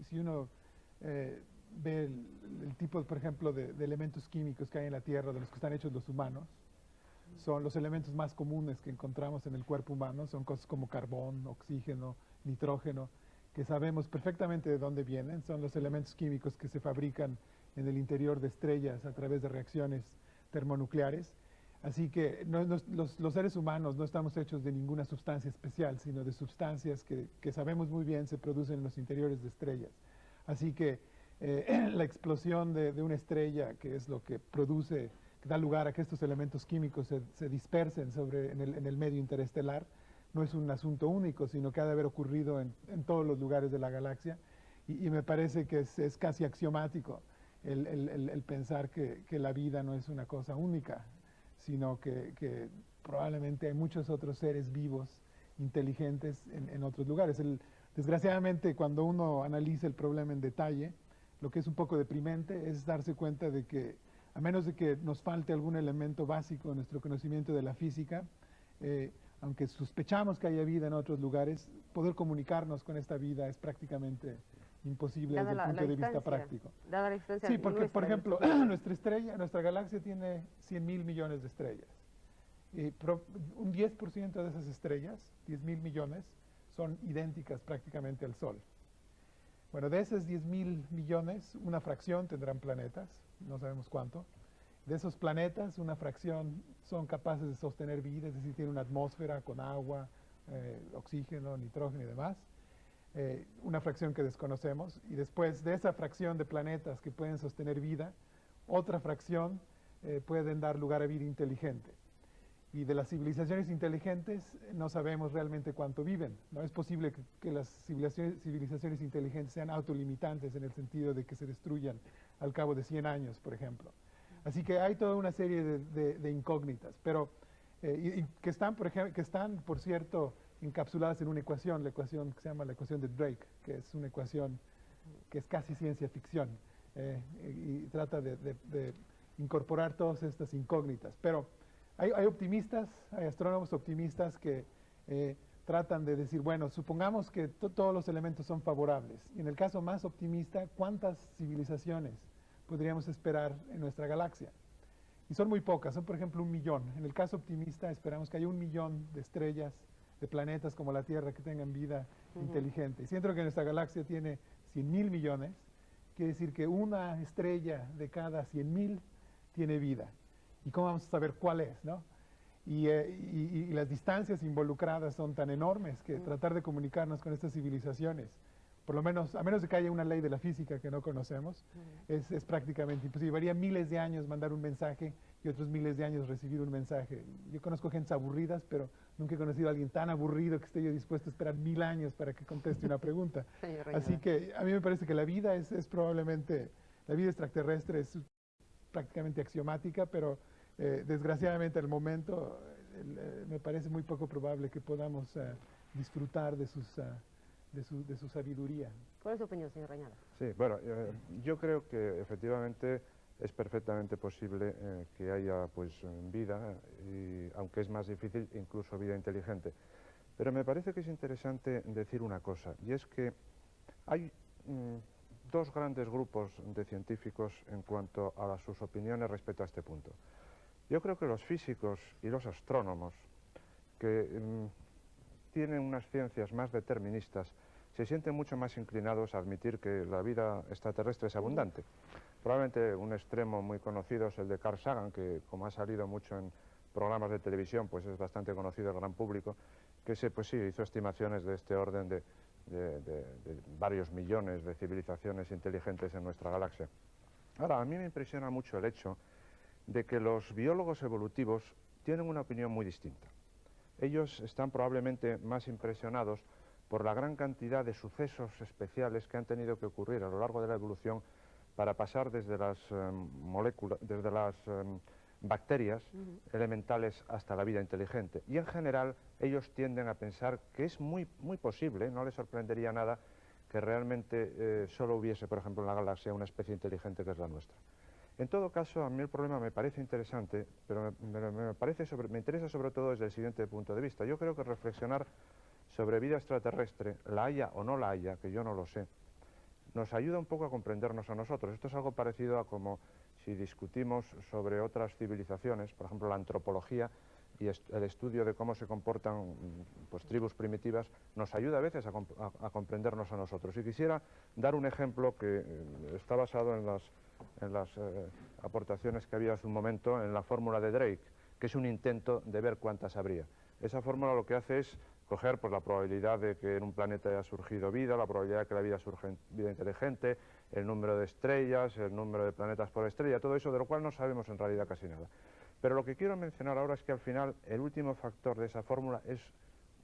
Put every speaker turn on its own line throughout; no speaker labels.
si uno ve el tipo, por ejemplo, de elementos químicos que hay en la Tierra, de los que están hechos los humanos, son los elementos más comunes que encontramos en el cuerpo humano, son cosas como carbón, oxígeno, nitrógeno, que sabemos perfectamente de dónde vienen, son los elementos químicos que se fabrican en el interior de estrellas a través de reacciones termonucleares. Así que los seres humanos no estamos hechos de ninguna sustancia especial, sino de sustancias que sabemos muy bien se producen en los interiores de estrellas. Así que la explosión de una estrella, que es lo que produce, que da lugar a que estos elementos químicos se dispersen en el medio interestelar, no es un asunto único, sino que ha de haber ocurrido en todos los lugares de la galaxia. Y me parece que es casi axiomático el pensar que la vida no es una cosa única, sino que probablemente hay muchos otros seres vivos, inteligentes en otros lugares. Desgraciadamente, cuando uno analiza el problema en detalle, lo que es un poco deprimente es darse cuenta de que, a menos de que nos falte algún elemento básico en nuestro conocimiento de la física, aunque sospechamos que haya vida en otros lugares, poder comunicarnos con esta vida es prácticamente imposible desde el punto de vista práctico.
Dada la distancia
Sí, porque, por
nuestra,
ejemplo, nuestra estrella, nuestra galaxia tiene 100.000 millones de estrellas. Un 10% de esas estrellas, 10.000 millones, son idénticas prácticamente al Sol. Bueno, de esos 10.000 millones, una fracción tendrán planetas, no sabemos cuánto. De esos planetas, una fracción son capaces de sostener vida, es decir, tienen una atmósfera con agua, oxígeno, nitrógeno y demás. Una fracción que desconocemos. Y después de esa fracción de planetas que pueden sostener vida, otra fracción pueden dar lugar a vida inteligente. Y de las civilizaciones inteligentes no sabemos realmente cuánto viven. No es posible que las civilizaciones inteligentes sean autolimitantes en el sentido de que se destruyan al cabo de 100 años, por ejemplo. Así que hay toda una serie de incógnitas, pero que están, por cierto, encapsuladas en una ecuación, la ecuación que se llama la ecuación de Drake, que es una ecuación que es casi ciencia ficción, y trata de incorporar todas estas incógnitas. Pero hay optimistas, hay astrónomos optimistas que tratan de decir, bueno, supongamos que todos los elementos son favorables. Y en el caso más optimista, ¿cuántas civilizaciones podríamos esperar en nuestra galaxia? Y son muy pocas, son por ejemplo 1.000.000. En el caso optimista esperamos que haya 1.000.000 de estrellas, de planetas como la Tierra que tengan vida inteligente. Y siento que nuestra galaxia tiene 100.000 millones, quiere decir que una estrella de cada 100.000 tiene vida. ¿Y cómo vamos a saber cuál es, no? Y las distancias involucradas son tan enormes que tratar de comunicarnos con estas civilizaciones, por lo menos, a menos de que haya una ley de la física que no conocemos, es prácticamente imposible. Llevaría miles de años mandar un mensaje y otros miles de años recibir un mensaje. Yo conozco gentes aburridas, pero nunca he conocido a alguien tan aburrido que esté yo dispuesto a esperar 1.000 años para que conteste una pregunta. Así que a mí me parece que la vida es probablemente, la vida extraterrestre es prácticamente axiomática, pero desgraciadamente al momento me parece muy poco probable que podamos disfrutar de su sabiduría.
¿Cuál es su opinión, señor Reñado?
Sí, bueno, yo creo que efectivamente es perfectamente posible que haya pues vida, y, aunque es más difícil, incluso vida inteligente. Pero me parece que es interesante decir una cosa, y es que hay dos grandes grupos de científicos en cuanto a sus opiniones respecto a este punto. Yo creo que los físicos y los astrónomos, que tienen unas ciencias más deterministas, se sienten mucho más inclinados a admitir que la vida extraterrestre es abundante. Probablemente un extremo muy conocido es el de Carl Sagan, que como ha salido mucho en programas de televisión, pues es bastante conocido al gran público, que pues sí, hizo estimaciones de este orden de varios millones de civilizaciones inteligentes en nuestra galaxia. Ahora, a mí me impresiona mucho el hecho de que los biólogos evolutivos tienen una opinión muy distinta. Ellos están probablemente más impresionados por la gran cantidad de sucesos especiales que han tenido que ocurrir a lo largo de la evolución para pasar desde las moléculas, desde las bacterias elementales hasta la vida inteligente. Y en general ellos tienden a pensar que es muy posible, no les sorprendería nada, que realmente solo hubiese, por ejemplo, en la galaxia una especie inteligente que es la nuestra. En todo caso, a mí el problema me parece interesante, pero me interesa sobre todo desde el siguiente punto de vista. Yo creo que reflexionar sobre vida extraterrestre, la haya o no la haya, que yo no lo sé, nos ayuda un poco a comprendernos a nosotros. Esto es algo parecido a como si discutimos sobre otras civilizaciones, por ejemplo la antropología y el estudio de cómo se comportan pues, tribus primitivas, nos ayuda a veces a comprendernos a nosotros. Y quisiera dar un ejemplo que está basado en las aportaciones que había hace un momento en la fórmula de Drake, que es un intento de ver cuántas habría. Esa fórmula lo que hace es coger pues, la probabilidad de que en un planeta haya surgido vida, la probabilidad de que la vida surja vida inteligente, el número de estrellas, el número de planetas por estrella, todo eso de lo cual no sabemos en realidad casi nada. Pero lo que quiero mencionar ahora es que al final el último factor de esa fórmula es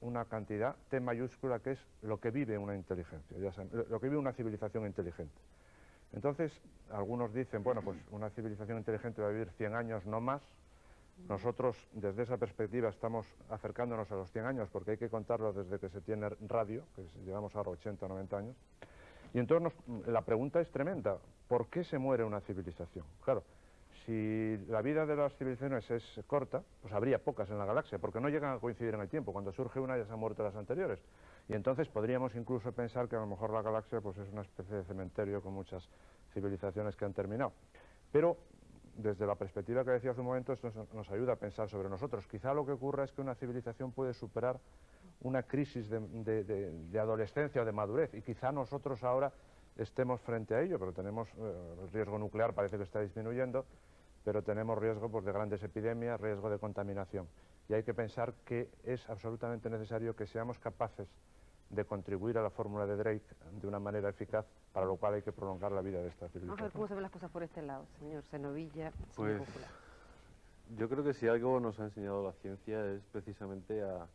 una cantidad T mayúscula, que es lo que vive una inteligencia, ya saben, lo que vive una civilización inteligente. Entonces, algunos dicen, bueno, pues una civilización inteligente va a vivir 100 años, no más. Nosotros, desde esa perspectiva, estamos acercándonos a los 100 años, porque hay que contarlo desde que se tiene radio, que llevamos ahora 80 o 90 años. Y entonces la pregunta es tremenda, ¿por qué se muere una civilización? Claro, si la vida de las civilizaciones es corta, pues habría pocas en la galaxia, porque no llegan a coincidir en el tiempo. Cuando surge una ya se han muerto las anteriores. Y entonces podríamos incluso pensar que a lo mejor la galaxia pues, es una especie de cementerio con muchas civilizaciones que han terminado. Pero desde la perspectiva que decía hace un momento, esto nos ayuda a pensar sobre nosotros. Quizá lo que ocurra es que una civilización puede superar una crisis de adolescencia o de madurez, y quizá nosotros ahora estemos frente a ello, pero tenemos el riesgo nuclear parece que está disminuyendo, pero tenemos riesgo pues, de grandes epidemias, riesgo de contaminación. Y hay que pensar que es absolutamente necesario que seamos capaces de contribuir a la fórmula de Drake de una manera eficaz, para lo cual hay que prolongar la vida de esta civilización.
Vamos a ver cómo se ven las cosas por este lado, señor Senovilla.
Pues yo creo que si algo nos ha enseñado la ciencia es precisamente a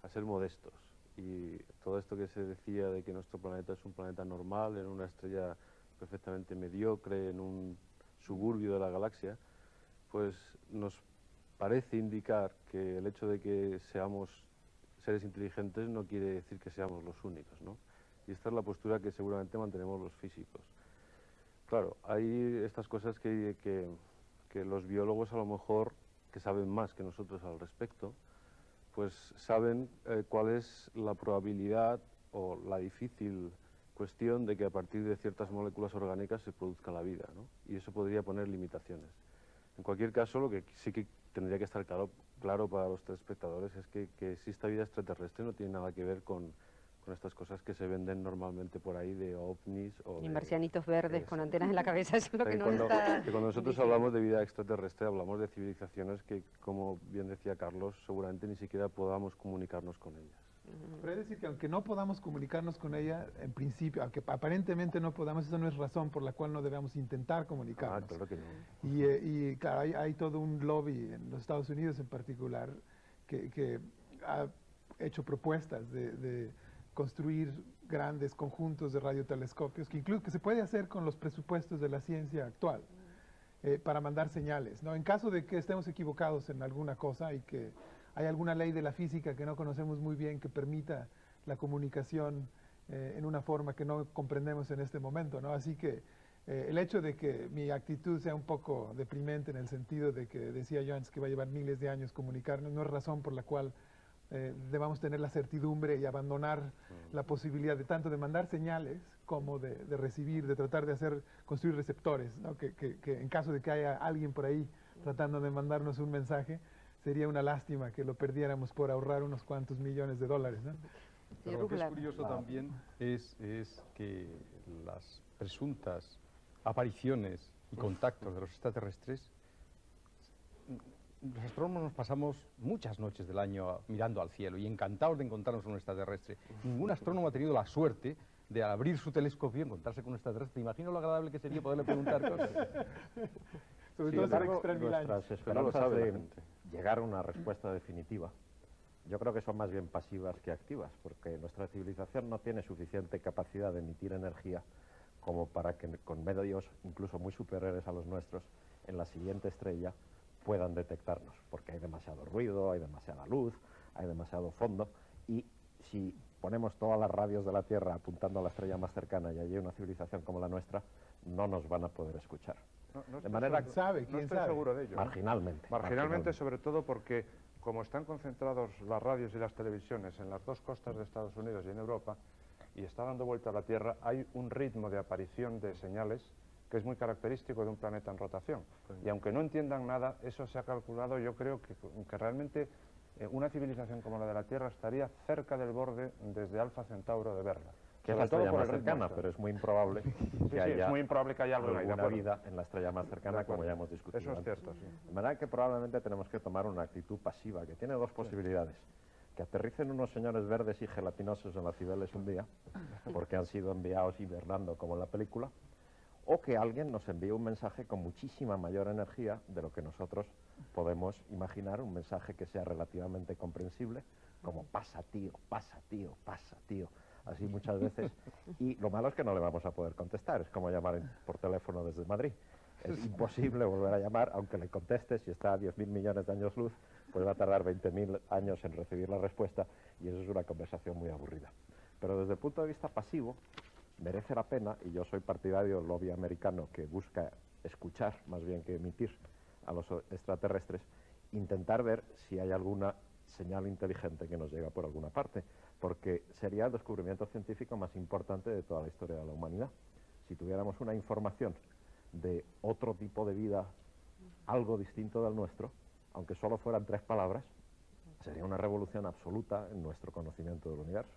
ser modestos. Y todo esto que se decía de que nuestro planeta es un planeta normal, en una estrella perfectamente mediocre, en un suburbio de la galaxia, pues nos parece indicar que el hecho de que seamos seres inteligentes no quiere decir que seamos los únicos, ¿no? Y esta es la postura que seguramente mantenemos los físicos. Claro, hay estas cosas que los biólogos a lo mejor, que saben más que nosotros al respecto, pues saben cuál es la probabilidad o la difícil cuestión de que a partir de ciertas moléculas orgánicas se produzca la vida, ¿no? Y eso podría poner limitaciones. En cualquier caso, lo que sí que tendría que estar claro para los telespectadores es que exista vida extraterrestre no tiene nada que ver con estas cosas que se venden normalmente por ahí de ovnis o
y marcianitos verdes con antenas en la cabeza, eso es lo que nos está...
Que cuando nosotros hablamos de vida extraterrestre hablamos de civilizaciones que, como bien decía Carlos, seguramente ni siquiera podamos comunicarnos con ellas.
Pero es decir que aunque no podamos comunicarnos con ella, en principio, aunque aparentemente no podamos, eso no es razón por la cual no debemos intentar comunicarnos.
Ah, claro que no.
Y claro, hay todo un lobby en los Estados Unidos en particular que ha hecho propuestas de construir grandes conjuntos de radiotelescopios, que incluso que se puede hacer con los presupuestos de la ciencia actual, para mandar señales, ¿no? En caso de que estemos equivocados en alguna cosa y que hay alguna ley de la física que no conocemos muy bien que permita la comunicación en una forma que no comprendemos en este momento, ¿no? Así que el hecho de que mi actitud sea un poco deprimente en el sentido de que decía yo antes que va a llevar miles de años comunicarnos, no es razón por la cual debamos tener la certidumbre y abandonar la posibilidad de tanto de mandar señales como de recibir, de tratar de construir receptores, ¿no? que en caso de que haya alguien por ahí tratando de mandarnos un mensaje, sería una lástima que lo perdiéramos por ahorrar unos cuantos millones de dólares, ¿no?
Pero lo que es curioso también es que las presuntas apariciones y contactos de los extraterrestres, los astrónomos nos pasamos muchas noches del año mirando al cielo y encantados de encontrarnos con un extraterrestre. Ningún astrónomo ha tenido la suerte de abrir su telescopio y encontrarse con un extraterrestre. ¿Te imagino lo agradable que sería poderle preguntar cosas?
Sobre
Sin
todo
embargo,
extra mil años.
nuestras esperanzas de llegar a una respuesta definitiva, yo creo que son más bien pasivas que activas, porque nuestra civilización no tiene suficiente capacidad de emitir energía como para que con medios incluso muy superiores a los nuestros, en la siguiente estrella puedan detectarnos, porque hay demasiado ruido, hay demasiada luz, hay demasiado fondo, y si ponemos todas las radios de la Tierra apuntando a la estrella más cercana y allí hay una civilización como la nuestra, no nos van a poder escuchar.
De manera que no estoy seguro de ello.
Marginalmente.
Marginalmente, sobre todo porque, como están concentrados las radios y las televisiones en las dos costas de Estados Unidos y en Europa, y está dando vuelta a la Tierra, hay un ritmo de aparición de señales que es muy característico de un planeta en rotación. Y aunque no entiendan nada, eso se ha calculado, yo creo que realmente una civilización como la de la Tierra estaría cerca del borde desde Alfa Centauro de verla.
Que es la estrella más cercana, pero es muy improbable que haya
es muy improbable que haya algo ahí,
alguna vida en la estrella más cercana, como ya hemos discutido.
Eso es
antes.
cierto, sí.
De manera que probablemente tenemos que tomar una actitud pasiva, que tiene dos posibilidades. Que aterricen unos señores verdes y gelatinosos en la Cibeles un día, porque han sido enviados hibernando como en la película, o que alguien nos envíe un mensaje con muchísima mayor energía de lo que nosotros podemos imaginar, un mensaje que sea relativamente comprensible, como pasa tío, pasa tío, pasa tío, así muchas veces, y lo malo es que no le vamos a poder contestar, es como llamar por teléfono desde Madrid. Es imposible volver a llamar, aunque le contestes, si está a 10.000 millones de años luz, pues va a tardar 20.000 años en recibir la respuesta, y eso es una conversación muy aburrida. Pero desde el punto de vista pasivo, merece la pena, y yo soy partidario del lobby americano que busca escuchar más bien que emitir a los extraterrestres, intentar ver si hay alguna señal inteligente que nos llega por alguna parte, porque sería el descubrimiento científico más importante de toda la historia de la humanidad. Si tuviéramos una información de otro tipo de vida, algo distinto del nuestro, aunque solo fueran 3 palabras, sería una revolución absoluta en nuestro conocimiento del universo.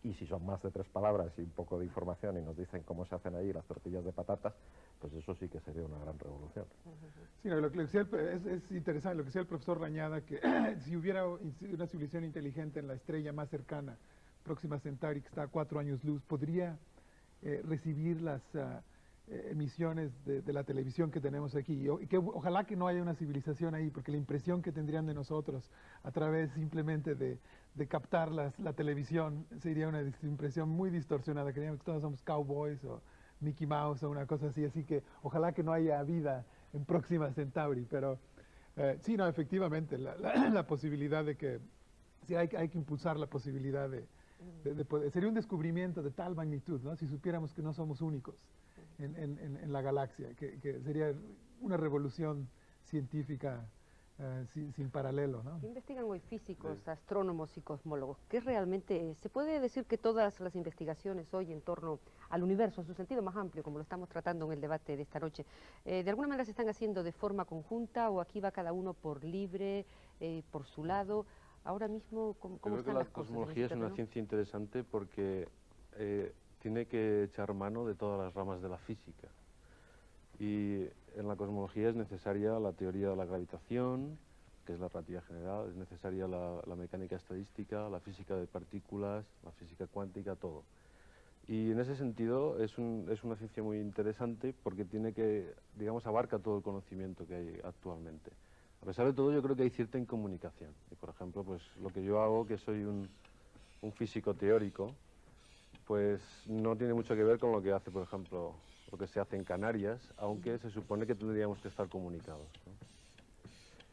Y si son más de 3 palabras y un poco de información y nos dicen cómo se hacen allí las tortillas de patatas, pues eso sí que sería una gran revolución.
Sí, no, lo que decía es interesante lo que decía el profesor Rañada, que si hubiera una civilización inteligente en la estrella más cercana, Próxima Centauri, que está a 4 años luz, podría recibir las emisiones de la televisión que tenemos aquí. Y que ojalá que no haya una civilización ahí, porque la impresión que tendrían de nosotros a través simplemente de captar la televisión sería una impresión muy distorsionada. Creíamos que todos somos cowboys o Mickey Mouse o una cosa así, así que ojalá que no haya vida en Próxima Centauri, pero sí, no, efectivamente, la posibilidad de que, sí, hay que impulsar la posibilidad de poder, sería un descubrimiento de tal magnitud, ¿no? Si supiéramos que no somos únicos en la galaxia, que sería una revolución científica sin paralelo, ¿no?
¿Qué investigan hoy físicos, astrónomos y cosmólogos? ¿Qué realmente es? ¿Se puede decir que todas las investigaciones hoy en torno al universo, en su sentido más amplio, como lo estamos tratando en el debate de esta noche, de alguna manera se están haciendo de forma conjunta o aquí va cada uno por libre, por su lado? Ahora mismo, ¿cómo
Yo creo que
están
la
las cosas en
cosmología
ese
es una
terreno?
ciencia interesante porque tiene que echar mano de todas las ramas de la física. Y en la cosmología es necesaria la teoría de la gravitación, que es la relatividad general, es necesaria la mecánica estadística, la física de partículas, la física cuántica, todo. Y en ese sentido es una ciencia muy interesante porque tiene que, digamos, abarca todo el conocimiento que hay actualmente. A pesar de todo, yo creo que hay cierta incomunicación. Y, por ejemplo, pues lo que yo hago, que soy un físico teórico, pues no tiene mucho que ver con lo que hace, por ejemplo, lo que se hace en Canarias, aunque se supone que tendríamos que estar comunicados, ¿no?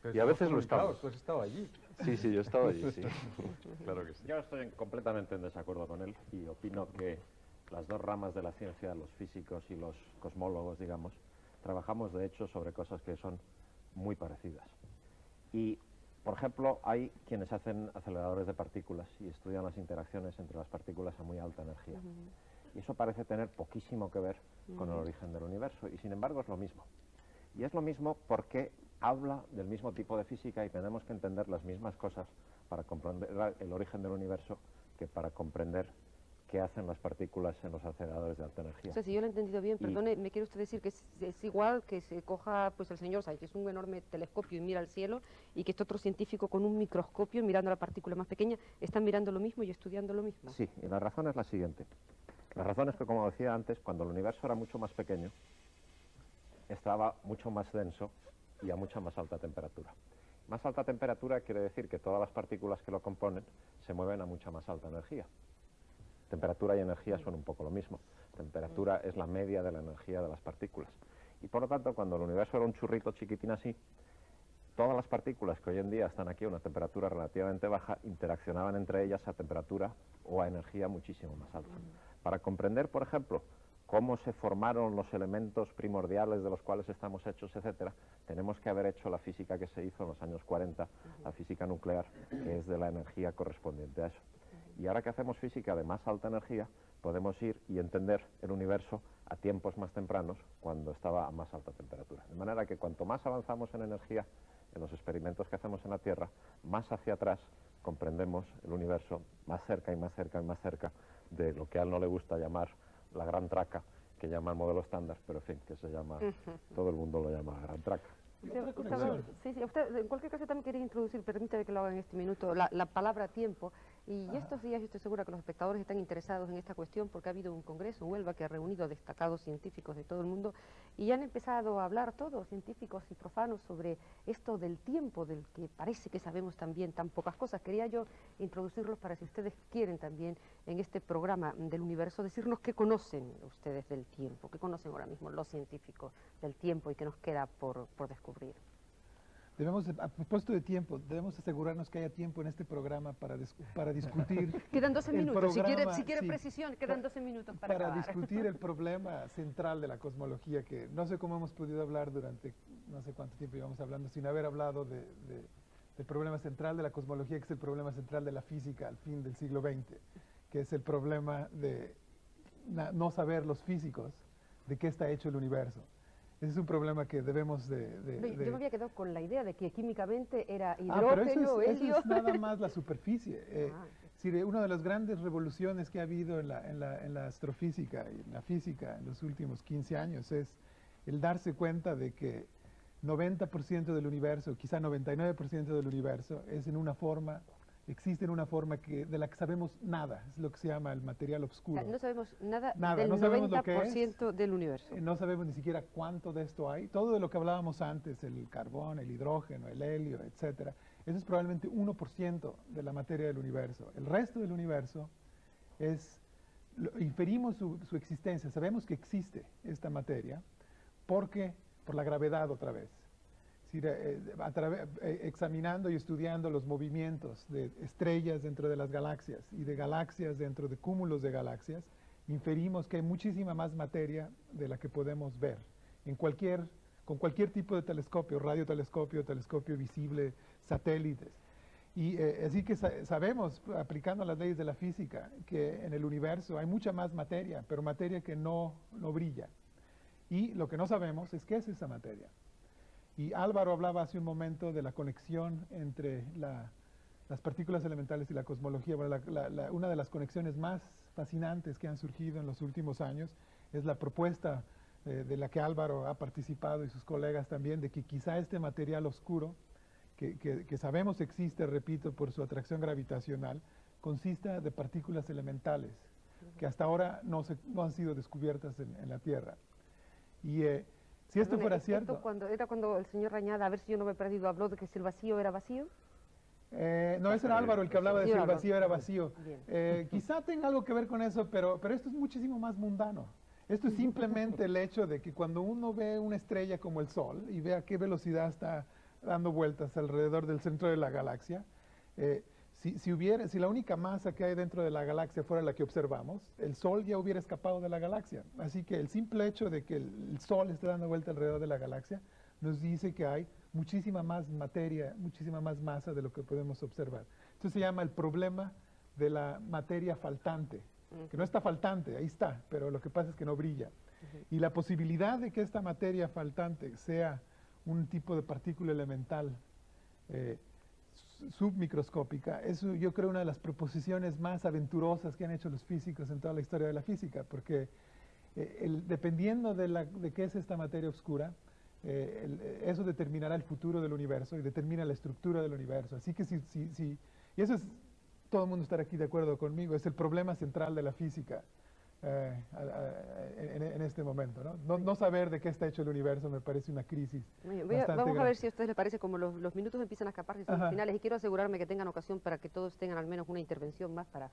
Pero
Y a veces lo estamos.
Tú has estado allí.
Sí, sí, yo he estado allí, sí.
Claro que sí.
Yo estoy completamente en desacuerdo con él y opino que las dos ramas de la ciencia, los físicos y los cosmólogos, digamos, trabajamos de hecho sobre cosas que son muy parecidas. Y, por ejemplo, hay quienes hacen aceleradores de partículas y estudian las interacciones entre las partículas a muy alta energía. Y eso parece tener poquísimo que ver con el origen del universo, y sin embargo es lo mismo. Y es lo mismo porque habla del mismo tipo de física y tenemos que entender las mismas cosas para comprender el origen del universo que para comprender qué hacen las partículas en los aceleradores de alta energía.
O sea, si yo lo he entendido bien, perdone, ¿me quiere usted decir que es igual que se coja pues el señor Sáenz, que es un enorme telescopio y mira al cielo, y que este otro científico con un microscopio mirando la partícula más pequeña, están mirando lo mismo y estudiando lo mismo?
Sí, y la razón es la siguiente. La razón es que, como decía antes, cuando el universo era mucho más pequeño, estaba mucho más denso y a mucha más alta temperatura. Más alta temperatura quiere decir que todas las partículas que lo componen se mueven a mucha más alta energía. Temperatura y energía son un poco lo mismo. Temperatura es la media de la energía de las partículas. Y por lo tanto, cuando el universo era un churrito chiquitín así, todas las partículas que hoy en día están aquí a una temperatura relativamente baja interaccionaban entre ellas a temperatura o a energía muchísimo más alta. Para comprender, por ejemplo, cómo se formaron los elementos primordiales de los cuales estamos hechos, etcétera, tenemos que haber hecho la física que se hizo en los años 40, la física nuclear, que es de la energía correspondiente a eso. Y ahora que hacemos física de más alta energía, podemos ir y entender el universo a tiempos más tempranos, cuando estaba a más alta temperatura. De manera que cuanto más avanzamos en energía, en los experimentos que hacemos en la Tierra, más hacia atrás comprendemos el universo, más cerca y más cerca y más cerca de lo que a él no le gusta llamar la gran traca, que llama el modelo estándar, pero en fin, que se llama, todo el mundo lo llama gran traca.
Usted, en cualquier caso también quería introducir, permítame que lo haga en este minuto, la palabra tiempo. Y estos días yo estoy segura que los espectadores están interesados en esta cuestión porque ha habido un congreso en Huelva que ha reunido a destacados científicos de todo el mundo y han empezado a hablar todos, científicos y profanos, sobre esto del tiempo, del que parece que sabemos también tan pocas cosas. Quería yo introducirlos para, si ustedes quieren también en este programa del universo, decirnos qué conocen ustedes del tiempo, qué conocen ahora mismo los científicos del tiempo y qué nos queda por descubrir.
Debemos, a propósito de tiempo, debemos asegurarnos que haya tiempo en este programa para discutir.
Quedan 12
el
minutos,
programa,
si quiere
sí,
precisión, quedan 12 minutos para acabar.
discutir el problema central de la cosmología, que no sé cómo hemos podido hablar durante no sé cuánto tiempo llevamos hablando, sin haber hablado del problema central de la cosmología, que es el problema central de la física al fin del siglo XX, que es el problema de no saber los físicos de qué está hecho el universo. Ese es un problema que debemos
Yo me había quedado con la idea de que químicamente era hidrógeno,
pero
helio.
eso es nada más la superficie. Una de las grandes revoluciones que ha habido en la astrofísica y en la física en los últimos 15 años es el darse cuenta de que 90% del universo, quizá 99% del universo, existe en una forma de la que sabemos nada, es lo que se llama el material oscuro.
No sabemos nada del
no sabemos lo que
90% del universo.
No sabemos ni siquiera cuánto de esto hay. Todo de lo que hablábamos antes, el carbón, el hidrógeno, el helio, etcétera, eso es probablemente 1% de la materia del universo. El resto del universo inferimos su existencia, sabemos que existe esta materia por la gravedad otra vez. Examinando y estudiando los movimientos de estrellas dentro de las galaxias y de galaxias dentro de cúmulos de galaxias, inferimos que hay muchísima más materia de la que podemos ver con cualquier tipo de telescopio, radiotelescopio, telescopio visible, satélites. Y así que sabemos, aplicando las leyes de la física, que en el universo hay mucha más materia, pero materia que no brilla. Y lo que no sabemos es qué es esa materia. Y Álvaro hablaba hace un momento de la conexión entre las partículas elementales y la cosmología. Bueno, una de las conexiones más fascinantes que han surgido en los últimos años es la propuesta de la que Álvaro ha participado y sus colegas también, de que quizá este material oscuro, que sabemos existe, repito, por su atracción gravitacional, consista de partículas elementales que hasta ahora no han sido descubiertas en la Tierra. Y si esto fuera cierto...
Era cuando el señor Rañada, a ver si yo no me he perdido, habló de que si el vacío era vacío.
No, ese era Álvaro el que hablaba de si el vacío era vacío. Quizá tenga algo que ver con eso, pero esto es muchísimo más mundano. Esto es simplemente el hecho de que cuando uno ve una estrella como el Sol y ve a qué velocidad está dando vueltas alrededor del centro de la galaxia, si la única masa que hay dentro de la galaxia fuera la que observamos, el Sol ya hubiera escapado de la galaxia. Así que el simple hecho de que el Sol esté dando vuelta alrededor de la galaxia nos dice que hay muchísima más materia, muchísima más masa de lo que podemos observar. Esto se llama el problema de la materia faltante, que no está faltante, ahí está, pero lo que pasa es que no brilla. Y la posibilidad de que esta materia faltante sea un tipo de partícula elemental submicroscópica, eso yo creo una de las proposiciones más aventurosas que han hecho los físicos en toda la historia de la física, porque dependiendo de qué es esta materia oscura, eso determinará el futuro del universo y determina la estructura del universo. Así que y eso es, todo el mundo estará aquí de acuerdo conmigo, es el problema central de la física en este momento, ¿no? No saber de qué está hecho el universo me parece una crisis
Vamos a ver si a ustedes les parece, como los minutos empiezan a escapar, si son los finales, y quiero asegurarme que tengan ocasión para que todos tengan al menos una intervención más para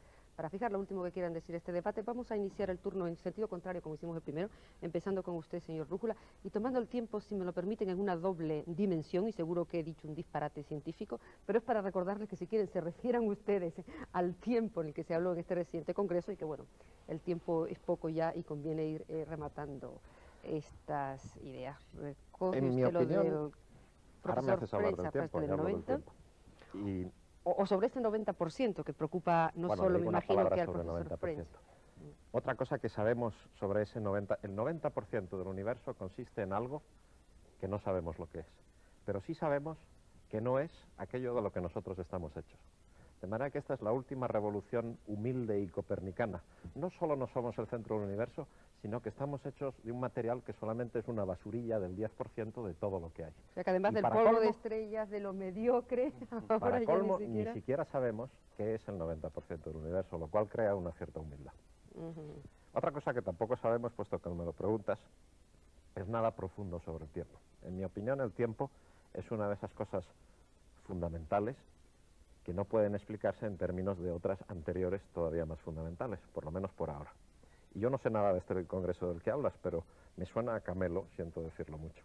fijar lo último que quieran decir este debate. Vamos a iniciar el turno en sentido contrario, como hicimos el primero, empezando con usted, señor Rújula, y tomando el tiempo, si me lo permiten, en una doble dimensión, y seguro que he dicho un disparate científico, pero es para recordarles que si quieren se refieran ustedes al tiempo en el que se habló en este reciente congreso, y que bueno, el tiempo es poco ya y conviene ir rematando estas ideas.
En mi opinión, ahora me haces hablar del tiempo, ya hablo del tiempo.
o sobre ese 90% que preocupa no
Bueno,
solo,
digo
me
unas
imagino,
palabras
que al
sobre el
profesor
90%.
French.
Otra cosa que sabemos sobre ese 90%, el 90% del universo consiste en algo que no sabemos lo que es, pero sí sabemos que no es aquello de lo que nosotros estamos hechos. De manera que esta es la última revolución humilde y copernicana. No solo no somos el centro del universo, sino que estamos hechos de un material que solamente es una basurilla del 10% de todo lo que hay.
O sea, que además
Y
del
para
polvo de
colmo-
estrellas, de lo mediocre, ahora
Para
ya
colmo,
ni
ni
siquiera...
siquiera sabemos qué es el 90% del universo, lo cual crea una cierta humildad.
Ujú.
Otra cosa que tampoco sabemos, puesto que me lo preguntas, es nada profundo sobre el tiempo. En mi opinión, el tiempo es una de esas cosas fundamentales que no pueden explicarse en términos de otras anteriores todavía más fundamentales, por lo menos por ahora. Y yo no sé nada de este congreso del que hablas, pero me suena a camelo, siento decirlo mucho.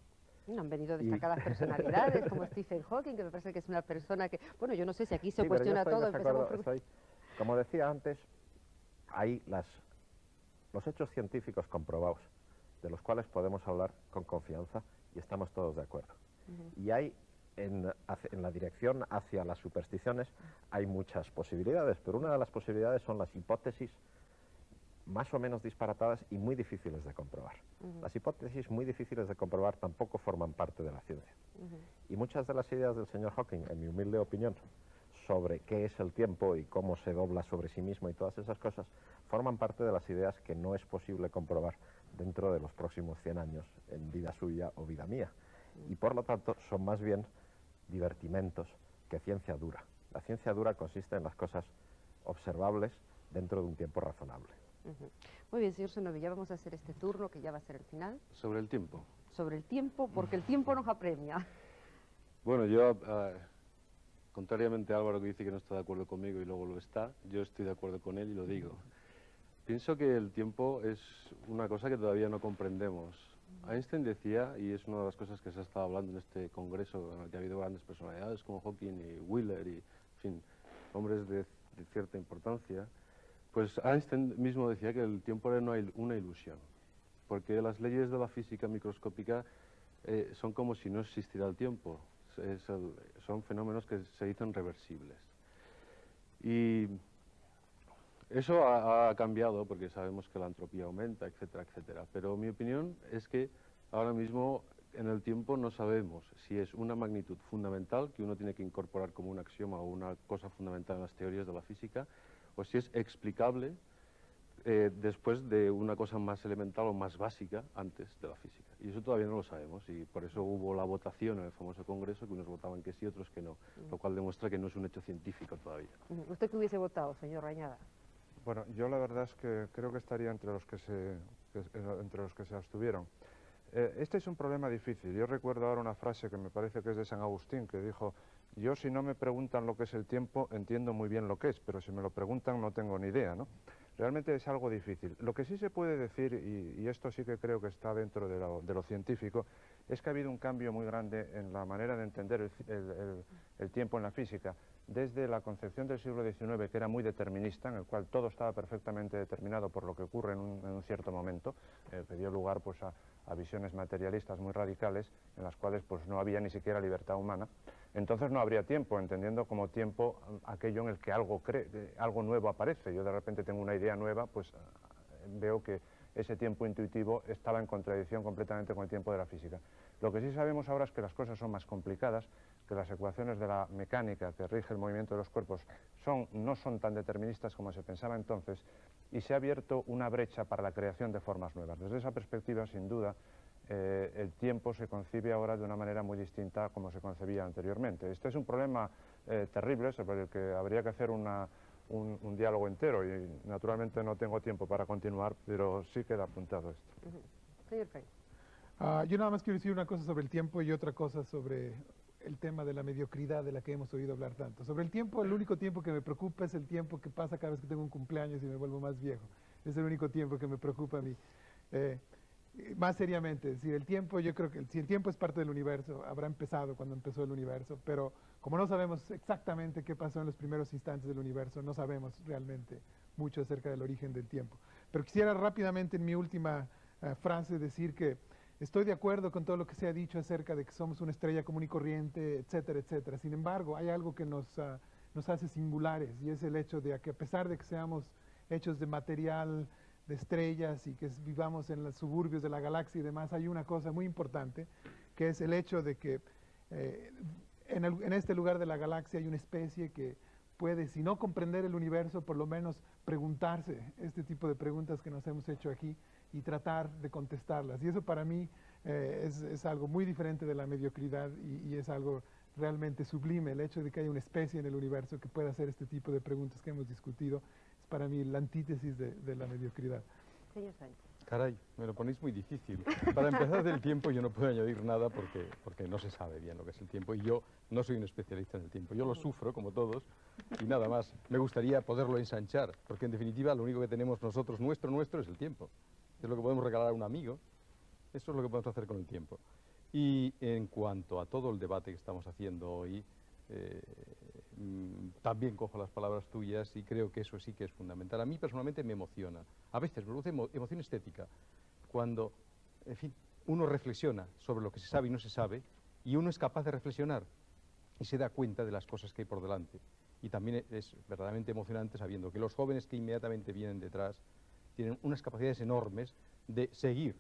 Han venido destacadas personalidades como Stephen Hawking, que me parece que es una persona que... Bueno, yo no sé si aquí se
Sí, pero yo
cuestiona
estoy en
todo.
desacuerdo,
Empezamos por...
como decía antes, hay los hechos científicos comprobados, de los cuales podemos hablar con confianza y estamos todos de acuerdo. Y hay, en la dirección hacia las supersticiones, hay muchas posibilidades, pero una de las posibilidades son las hipótesis más o menos disparatadas y muy difíciles de comprobar. Las hipótesis muy difíciles de comprobar tampoco forman parte de la ciencia. Y muchas de las ideas del señor Hawking, en mi humilde opinión, sobre qué es el tiempo y cómo se dobla sobre sí mismo y todas esas cosas, forman parte de las ideas que no es posible comprobar dentro de los próximos 100 años, en vida suya o vida mía. Y por lo tanto son más bien divertimentos que ciencia dura. La ciencia dura consiste en las cosas observables dentro de un tiempo razonable.
Muy bien, señor Zenobia, ya vamos a hacer este turno, que ya va a ser el final,
Sobre el tiempo.
sobre el tiempo, porque el tiempo nos apremia.
Bueno, yo, contrariamente a Álvaro, que dice que no está de acuerdo conmigo y luego lo está, yo estoy de acuerdo con él y lo digo. Pienso que el tiempo es una cosa que todavía no comprendemos. Einstein decía, y es una de las cosas que se ha estado hablando en este congreso, en el que ha habido grandes personalidades como Hawking y Wheeler y, en fin, hombres de cierta importancia, pues Einstein mismo decía que el tiempo era una ilusión, porque las leyes de la física microscópica son como si no existiera el tiempo, son fenómenos que se dicen reversibles. Y eso ha cambiado porque sabemos que la entropía aumenta, etcétera, etcétera. Pero mi opinión es que ahora mismo en el tiempo no sabemos si es una magnitud fundamental que uno tiene que incorporar como un axioma o una cosa fundamental en las teorías de la física, o si es explicable después de una cosa más elemental o más básica antes de la física. Y eso todavía no lo sabemos y por eso hubo la votación en el famoso congreso, que unos votaban que sí, otros que no, lo cual demuestra que no es un hecho científico todavía.
¿Usted qué hubiese votado, señor Rañada?
Bueno, yo la verdad es que creo que estaría entre los que se abstuvieron. Este es un problema difícil. Yo recuerdo ahora una frase que me parece que es de San Agustín, que dijo: yo si no me preguntan lo que es el tiempo, entiendo muy bien lo que es, pero si me lo preguntan no tengo ni idea, ¿no? Realmente es algo difícil. Lo que sí se puede decir, y esto sí que creo que está dentro de lo científico, es que ha habido un cambio muy grande en la manera de entender el tiempo en la física. Desde la concepción del siglo XIX, que era muy determinista, en el cual todo estaba perfectamente determinado por lo que ocurre en un cierto momento, que dio lugar pues, a visiones materialistas muy radicales, en las cuales pues, no había ni siquiera libertad humana. Entonces no habría tiempo, entendiendo como tiempo aquello en el que algo nuevo aparece. Yo de repente tengo una idea nueva, pues veo que ese tiempo intuitivo estaba en contradicción completamente con el tiempo de la física. Lo que sí sabemos ahora es que las cosas son más complicadas, que las ecuaciones de la mecánica que rige el movimiento de los cuerpos no son tan deterministas como se pensaba entonces, y se ha abierto una brecha para la creación de formas nuevas. Desde esa perspectiva, sin duda, el tiempo se concibe ahora de una manera muy distinta a como se concebía anteriormente. Este es un problema terrible sobre el que habría que hacer un diálogo entero y naturalmente no tengo tiempo para continuar, pero sí queda apuntado esto.
Señor French.
Yo nada más quiero decir una cosa sobre el tiempo y otra cosa sobre el tema de la mediocridad de la que hemos oído hablar tanto. Sobre el tiempo, el único tiempo que me preocupa es el tiempo que pasa cada vez que tengo un cumpleaños y me vuelvo más viejo. Es el único tiempo que me preocupa a mí. Más seriamente, es decir, el tiempo, yo creo que si el tiempo es parte del universo, habrá empezado cuando empezó el universo, pero como no sabemos exactamente qué pasó en los primeros instantes del universo, no sabemos realmente mucho acerca del origen del tiempo. Pero quisiera rápidamente en mi última frase decir que estoy de acuerdo con todo lo que se ha dicho acerca de que somos una estrella común y corriente, etcétera, etcétera. Sin embargo, hay algo que nos nos hace singulares, y es el hecho de que a pesar de que seamos hechos de material, de estrellas, y que vivamos en los suburbios de la galaxia y demás, hay una cosa muy importante, que es el hecho de que en este lugar de la galaxia hay una especie que puede, si no comprender el universo, por lo menos preguntarse este tipo de preguntas que nos hemos hecho aquí y tratar de contestarlas. Y eso para mí es algo muy diferente de la mediocridad, y es algo realmente sublime. El hecho de que haya una especie en el universo que pueda hacer este tipo de preguntas que hemos discutido es para mí la antítesis de la mediocridad.
Señor Sánchez.
Caray, me lo ponéis muy difícil. Para empezar del tiempo yo no puedo añadir nada porque no se sabe bien lo que es el tiempo, y yo no soy un especialista en el tiempo. Yo lo sufro como todos y nada más. Me gustaría poderlo ensanchar, porque en definitiva lo único que tenemos nosotros, nuestro es el tiempo. Es lo que podemos regalar a un amigo. Eso es lo que podemos hacer con el tiempo. Y en cuanto a todo el debate que estamos haciendo hoy, también cojo las palabras tuyas y creo que eso sí que es fundamental. A mí personalmente me emociona. A veces me produce emoción estética cuando, en fin, uno reflexiona sobre lo que se sabe y no se sabe, y uno es capaz de reflexionar y se da cuenta de las cosas que hay por delante. Y también es verdaderamente emocionante sabiendo que los jóvenes que inmediatamente vienen detrás tienen unas capacidades enormes de seguir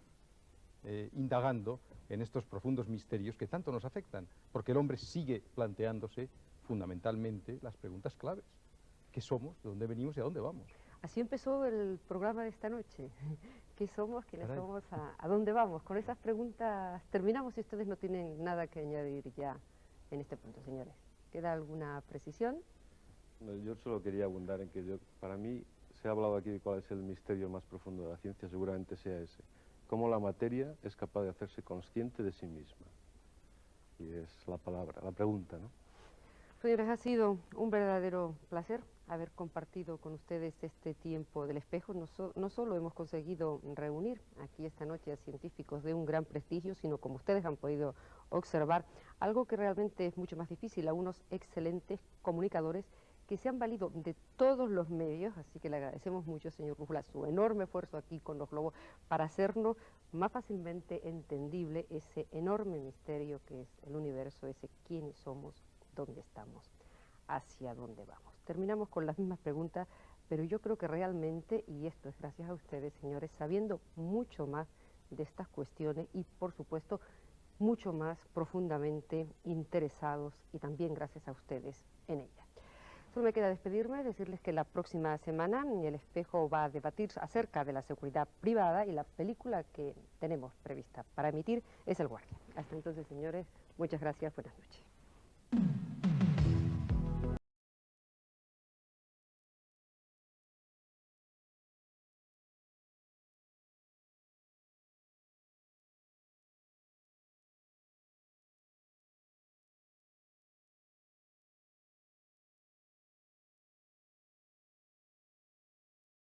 indagando en estos profundos misterios que tanto nos afectan, porque el hombre sigue planteándose fundamentalmente las preguntas claves. ¿Qué somos? ¿De dónde venimos y a dónde vamos?
Así empezó el programa de esta noche. ¿Qué somos? ¿Quiénes
Caray.
somos? ¿A dónde vamos? Con esas preguntas terminamos, y ustedes no tienen nada que añadir ya en este punto, señores. ¿Queda alguna precisión?
No, yo solo quería abundar en que para mí se ha hablado aquí de cuál es el misterio más profundo de la ciencia, seguramente sea ese. Cómo la materia es capaz de hacerse consciente de sí misma. Y es la palabra, la pregunta, ¿no?
Señores, ha sido un verdadero placer haber compartido con ustedes este tiempo del espejo. No solo hemos conseguido reunir aquí esta noche a científicos de un gran prestigio, sino, como ustedes han podido observar, algo que realmente es mucho más difícil, a unos excelentes comunicadores que se han valido de todos los medios, así que le agradecemos mucho, señor Brújula, su enorme esfuerzo aquí con los globos para hacernos más fácilmente entendible ese enorme misterio que es el universo, ese quiénes somos, dónde estamos, hacia dónde vamos. Terminamos con las mismas preguntas, pero yo creo que realmente, y esto es gracias a ustedes, señores, sabiendo mucho más de estas cuestiones y, por supuesto, mucho más profundamente interesados, y también gracias a ustedes en ellas. Solo me queda despedirme, decirles que la próxima semana El Espejo va a debatir acerca de la seguridad privada, y la película que tenemos prevista para emitir es El Guardia. Hasta entonces, señores, muchas gracias, buenas noches.